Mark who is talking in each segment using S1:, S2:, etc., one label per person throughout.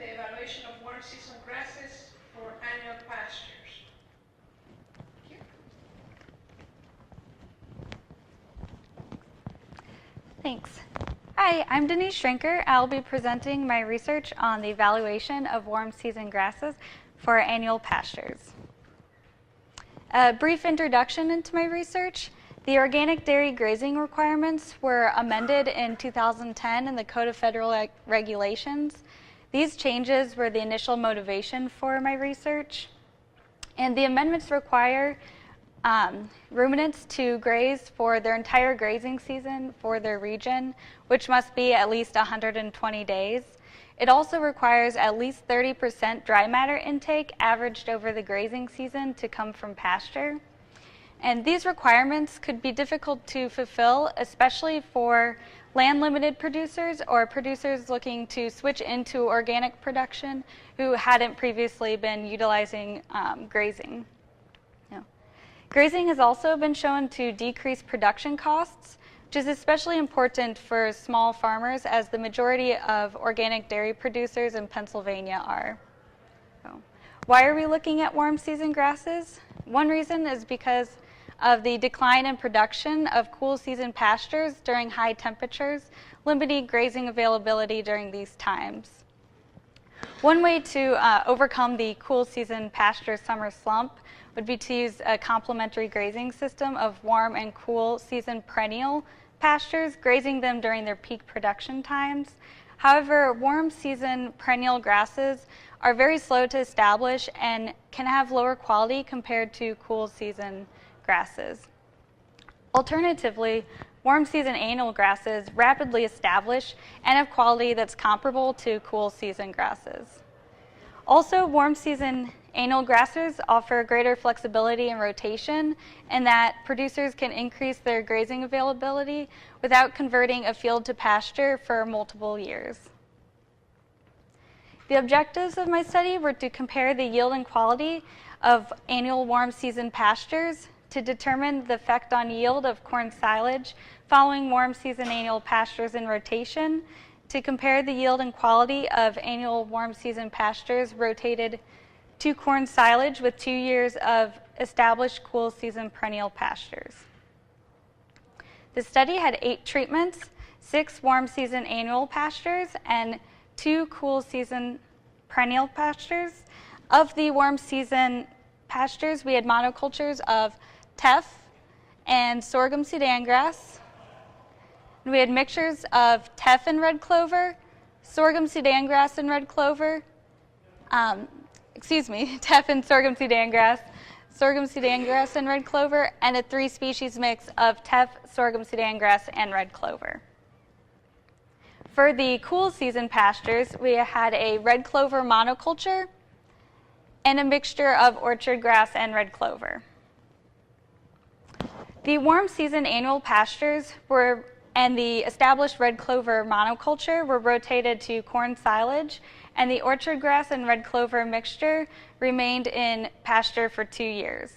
S1: the evaluation of warm season grasses for annual pastures. Thank you.
S2: Thanks. Hi, I'm Denise Schrenker. I'll be presenting my research on the evaluation of warm season grasses for annual pastures. A brief introduction into my research. The organic dairy grazing requirements were amended in 2010 in the Code of Federal Regulations. These changes were the initial motivation for my research. And the amendments require ruminants to graze for their entire grazing season for their region, which must be at least 120 days. It also requires at least 30% dry matter intake averaged over the grazing season to come from pasture. And these requirements could be difficult to fulfill, especially for land-limited producers or producers looking to switch into organic production who hadn't previously been utilizing grazing. Grazing has also been shown to decrease production costs, which is especially important for small farmers, as the majority of organic dairy producers in Pennsylvania are. So, why are we looking at warm season grasses? One reason is because of the decline in production of cool season pastures during high temperatures, limiting grazing availability during these times. One way to overcome the cool season pasture summer slump would be to use a complementary grazing system of warm and cool season perennial pastures, grazing them during their peak production times. However, warm season perennial grasses are very slow to establish and can have lower quality compared to cool season grasses. Alternatively, warm season annual grasses rapidly establish and have quality that's comparable to cool season grasses. Also, warm season annual grasses offer greater flexibility and rotation in that producers can increase their grazing availability without converting a field to pasture for multiple years. The objectives of my study were to compare the yield and quality of annual warm season pastures, to determine the effect on yield of corn silage following warm season annual pastures in rotation, to compare the yield and quality of annual warm season pastures rotated to corn silage with 2 years of established cool season perennial pastures. The study had 8 treatments, 6 warm season annual pastures, and 2 cool season perennial pastures. Of the warm season pastures, we had monocultures of teff and sorghum Sudan grass. And we had mixtures of teff and red clover, sorghum Sudan grass and red clover, teff and sorghum Sudan grass and red clover, and a 3-species mix of teff, sorghum Sudan grass, and red clover. For the cool season pastures, we had a red clover monoculture and a mixture of orchard grass and red clover. The warm season annual pastures and the established red clover monoculture were rotated to corn silage, and the orchard grass and red clover mixture remained in pasture for 2 years.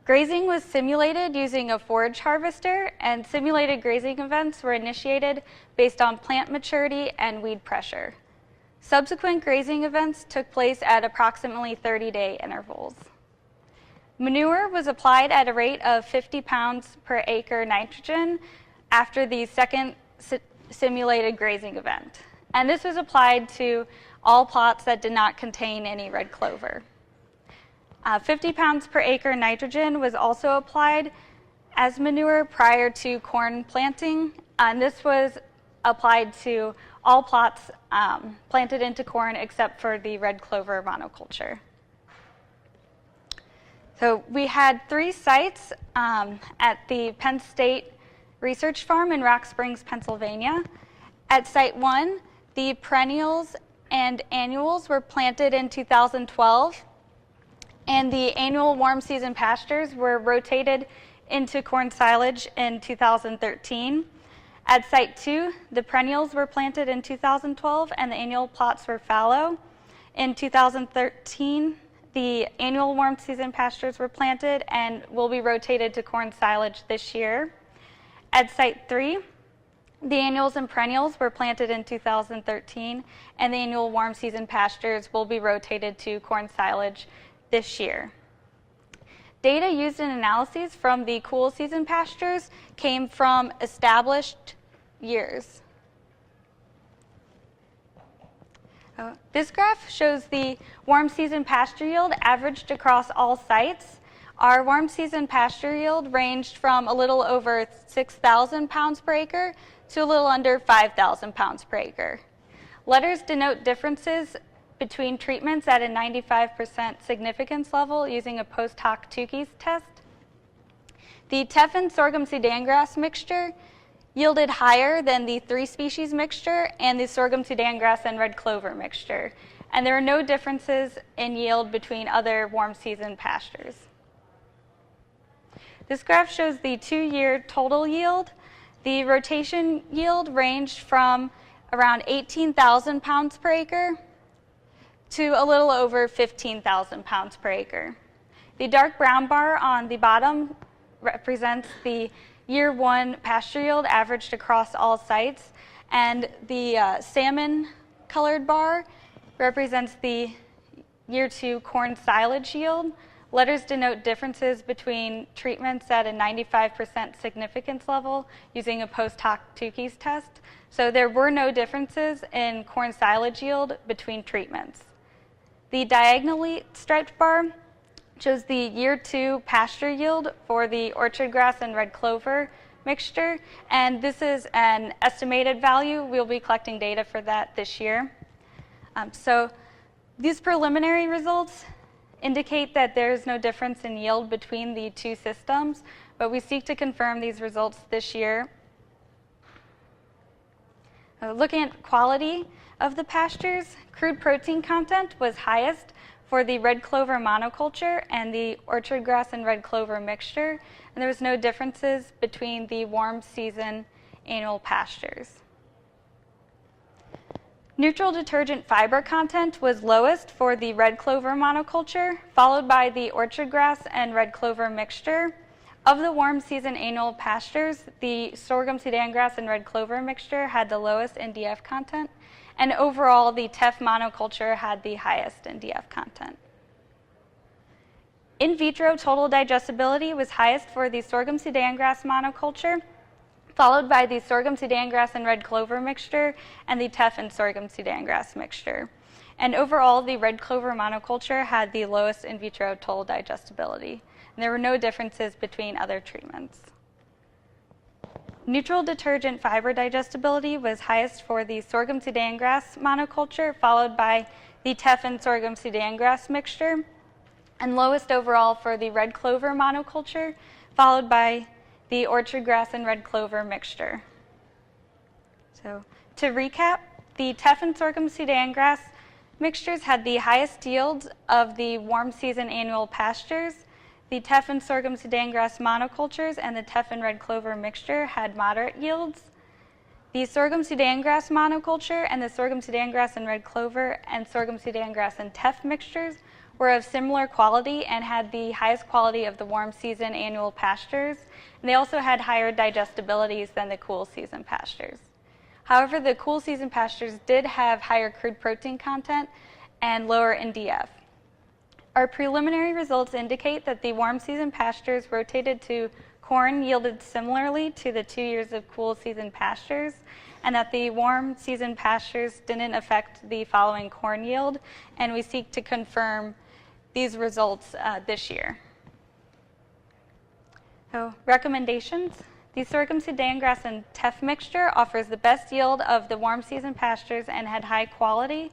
S2: Grazing was simulated using a forage harvester, and simulated grazing events were initiated based on plant maturity and weed pressure. Subsequent grazing events took place at approximately 30-day intervals. Manure was applied at a rate of 50 pounds per acre nitrogen after the second simulated grazing event. And this was applied to all plots that did not contain any red clover. 50 pounds per acre nitrogen was also applied as manure prior to corn planting, and this was applied to all plots planted into corn except for the red clover monoculture. So we had 3 sites at the Penn State Research Farm in Rock Springs, Pennsylvania. At Site 1, the perennials and annuals were planted in 2012, and the annual warm season pastures were rotated into corn silage in 2013. At Site 2, the perennials were planted in 2012, and the annual plots were fallow. In 2013, the annual warm season pastures were planted and will be rotated to corn silage this year. At Site 3, The annuals and perennials were planted in 2013, and the annual warm season pastures will be rotated to corn silage this year. Data used in analyses from the cool season pastures came from established years. This graph shows the warm season pasture yield averaged across all sites. Our warm season pasture yield ranged from a little over 6,000 pounds per acre to a little under 5,000 pounds per acre. Letters denote differences between treatments at a 95% significance level using a post hoc Tukey's test. The teff and sorghum Sudan grass mixture yielded higher than the 3-species mixture and the sorghum Sudan grass and red clover mixture, and there are no differences in yield between other warm season pastures. This graph shows the 2-year total yield. The rotation yield ranged from around 18,000 pounds per acre to a little over 15,000 pounds per acre. The dark brown bar on the bottom represents the year 1 pasture yield averaged across all sites, and the salmon colored bar represents the year 2 corn silage yield. Letters denote differences between treatments at a 95% significance level using a post hoc Tukey's test. So there were no differences in corn silage yield between treatments. The diagonally striped bar shows the year 2 pasture yield for the orchard grass and red clover mixture, and this is an estimated value. We'll be collecting data for that this year. So these preliminary results indicate that there is no difference in yield between the two systems, but we seek to confirm these results this year. Looking at quality of the pastures, crude protein content was highest for the red clover monoculture and the orchard grass and red clover mixture, and there was no differences between the warm season annual pastures. Neutral detergent fiber content was lowest for the red clover monoculture, followed by the orchard grass and red clover mixture. Of the warm season annual pastures, the sorghum Sudan grass and red clover mixture had the lowest NDF content, and overall the teff monoculture had the highest NDF content. In vitro total digestibility was highest for the sorghum Sudan grass monoculture, followed by the sorghum Sudan grass and red clover mixture and the teff and sorghum Sudan grass mixture. And overall, the red clover monoculture had the lowest in vitro total digestibility. And there were no differences between other treatments. Neutral detergent fiber digestibility was highest for the sorghum Sudan grass monoculture, followed by the teff and sorghum Sudan grass mixture, and lowest overall for the red clover monoculture, followed by the orchard grass and red clover mixture. So to recap, the teff and sorghum Sudan grass mixtures had the highest yields of the warm season annual pastures. The teff and sorghum Sudan grass monocultures and the teff and red clover mixture had moderate yields. The sorghum Sudan grass monoculture and the sorghum Sudan grass and red clover and sorghum Sudan grass and teff mixtures were of similar quality and had the highest quality of the warm season annual pastures. And they also had higher digestibilities than the cool season pastures. However, the cool season pastures did have higher crude protein content and lower NDF. Our preliminary results indicate that the warm season pastures rotated to corn yielded similarly to the 2 years of cool season pastures, and that the warm season pastures didn't affect the following corn yield, and we seek to confirm these results this year. So, recommendations. The sorghum Sudan grass and teff mixture offers the best yield of the warm season pastures and had high quality.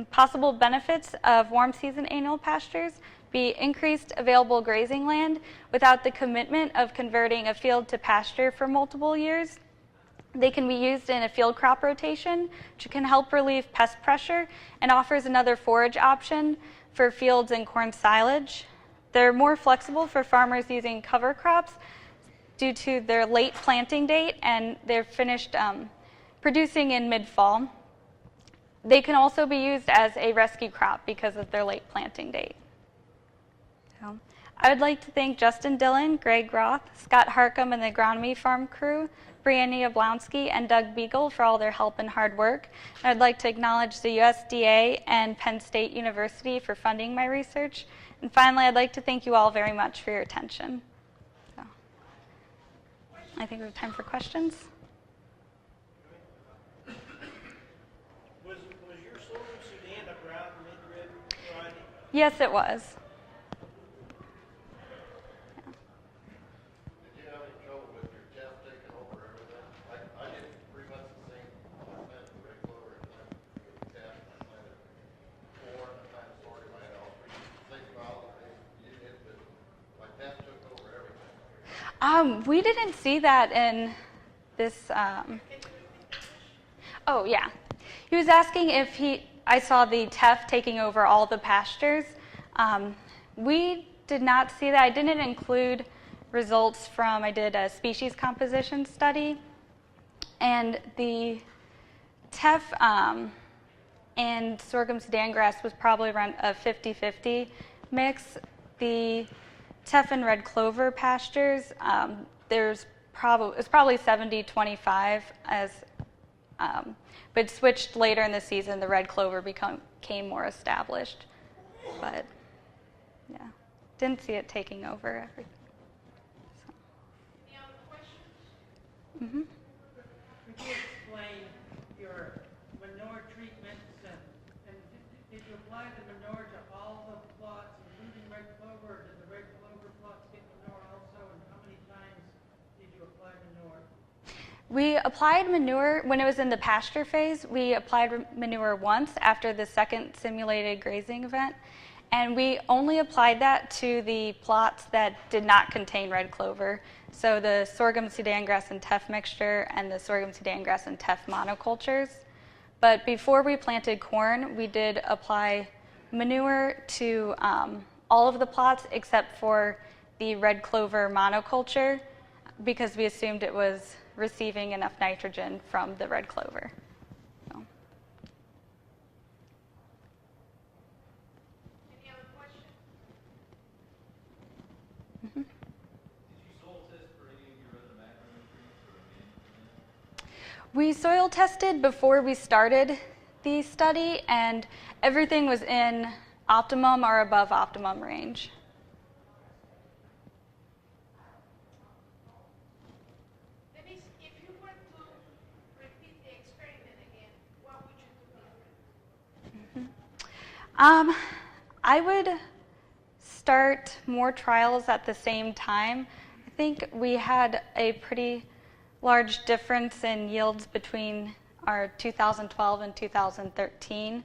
S2: Possible benefits of warm season annual pastures be increased available grazing land without the commitment of converting a field to pasture for multiple years. They can be used in a field crop rotation, which can help relieve pest pressure and offers another forage option for fields and corn silage. They're more flexible for farmers using cover crops due to their late planting date, and they're finished producing in mid-fall. They can also be used as a rescue crop because of their late planting date. So, I would like to thank Justin Dillon, Greg Roth, Scott Harcum and the Agronomy Farm crew, Brianna Yablonsky, and Doug Beagle for all their help and hard work. I'd like to acknowledge the USDA and Penn State University for funding my research. And finally, I'd like to thank you all very much for your attention. So, I think we have time for questions.
S3: Was your sorghum Sudan a brown mid-rib variety?
S2: Yes, it was.
S4: Did you have any trouble with your test taking over everything? I did pretty much the same. I planted red clover and planted test, I planted corn, I planted sorghum, I had all three. Same problem, you did, but my test took over everything.
S2: We didn't see that in this. Oh, yeah. He was asking if I saw the TEF taking over all the pastures. We did not see that. I didn't include results from, I did a species composition study. And the TEF and sorghum Sudan grass was probably around a 50-50 mix. The TEF and red clover pastures, it's probably 70-25 as, but it switched later in the season. The red clover became more established, but yeah, didn't see it taking over everything. So.
S1: Any other questions?
S2: Mm-hmm.
S3: Could you explain your manure treatments and did you apply the manure to all the plots, including red clover, or did the red clover plots get manure also, and how many times did you apply manure?
S2: We applied manure when it was in the pasture phase. We applied manure once after the second simulated grazing event, and we only applied that to the plots that did not contain red clover. So the sorghum Sudan grass and teff mixture and the sorghum Sudan grass and teff monocultures. But before we planted corn, we did apply manure to all of the plots except for the red clover monoculture because we assumed it was receiving enough nitrogen from the red clover. So.
S1: Any other questions?
S2: Mm-hmm.
S5: Did you soil test for any of your other macronutrients or organic?
S2: We soil tested before we started the study, and everything was in optimum or above optimum range.
S1: Denise, if you were to repeat the experiment again, what would you do different?
S2: I would start more trials at the same time. I think we had a pretty large difference in yields between our 2012 and 2013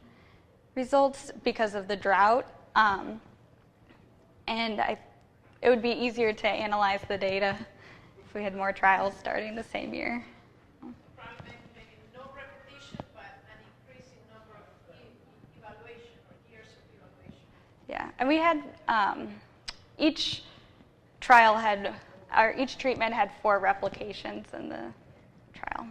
S2: results because of the drought. And it would be easier to analyze the data if we had more trials starting the same year.
S1: Probably maybe no repetition, but an increasing number of evaluation or years of evaluation.
S2: Yeah, and we had each treatment had 4 replications in the trial.